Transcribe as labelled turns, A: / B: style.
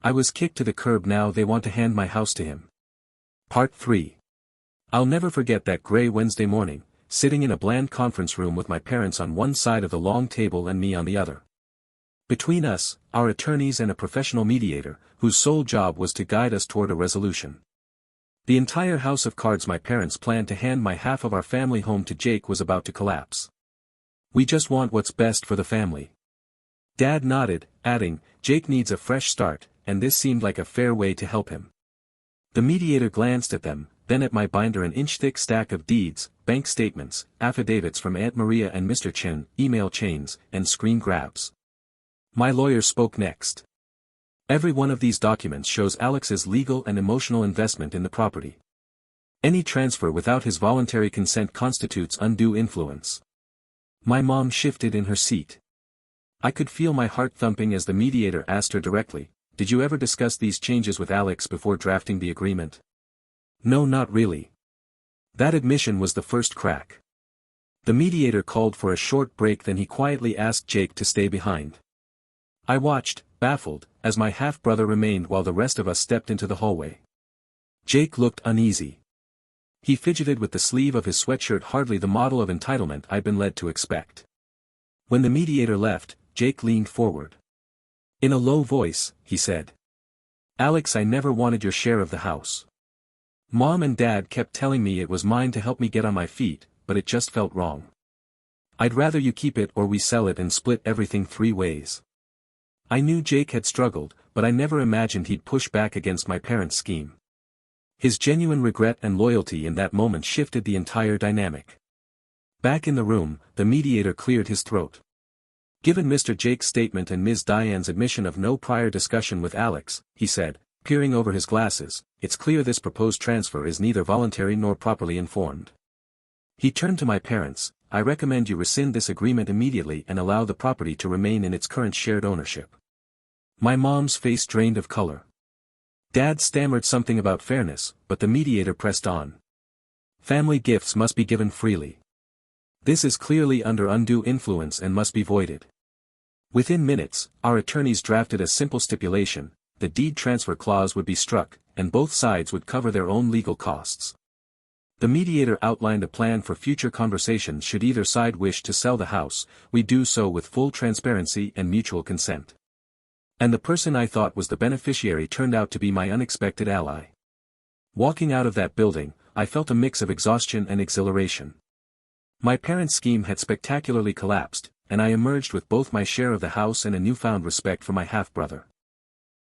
A: I was kicked to the curb. Now they want to hand my house to him. Part 3. I'll never forget that gray Wednesday morning, sitting in a bland conference room with my parents on one side of the long table and me on the other. Between us, our attorneys and a professional mediator, whose sole job was to guide us toward a resolution. The entire house of cards my parents planned to hand my half of our family home to Jake was about to collapse. We just want what's best for the family. Dad nodded, adding, Jake needs a fresh start, and this seemed like a fair way to help him. The mediator glanced at them, then at my binder, an inch-thick stack of deeds, bank statements, affidavits from Aunt Maria and Mr. Chen, email chains, and screen grabs. My lawyer spoke next. Every one of these documents shows Alex's legal and emotional investment in the property. Any transfer without his voluntary consent constitutes undue influence. My mom shifted in her seat. I could feel my heart thumping as the mediator asked her directly, "Did you ever discuss these changes with Alex before drafting the agreement?" "No, not really." That admission was the first crack. The mediator called for a short break, then he quietly asked Jake to stay behind. I watched, baffled, as my half-brother remained while the rest of us stepped into the hallway. Jake looked uneasy. He fidgeted with the sleeve of his sweatshirt, hardly the model of entitlement I'd been led to expect. When the mediator left, Jake leaned forward. In a low voice, he said, "Alex, I never wanted your share of the house. Mom and Dad kept telling me it was mine to help me get on my feet, but it just felt wrong. I'd rather you keep it or we sell it and split everything 3 ways." I knew Jake had struggled, but I never imagined he'd push back against my parents' scheme. His genuine regret and loyalty in that moment shifted the entire dynamic. Back in the room, the mediator cleared his throat. Given Mr. Jake's statement and Ms. Diane's admission of no prior discussion with Alex, he said, peering over his glasses, "It's clear this proposed transfer is neither voluntary nor properly informed." He turned to my parents, "I recommend you rescind this agreement immediately and allow the property to remain in its current shared ownership." My mom's face drained of color. Dad stammered something about fairness, but the mediator pressed on. "Family gifts must be given freely. This is clearly under undue influence and must be voided." Within minutes, our attorneys drafted a simple stipulation: the deed transfer clause would be struck, and both sides would cover their own legal costs. The mediator outlined a plan for future conversations should either side wish to sell the house. We do so with full transparency and mutual consent. And the person I thought was the beneficiary turned out to be my unexpected ally. Walking out of that building, I felt a mix of exhaustion and exhilaration. My parents' scheme had spectacularly collapsed, and I emerged with both my share of the house and a newfound respect for my half-brother.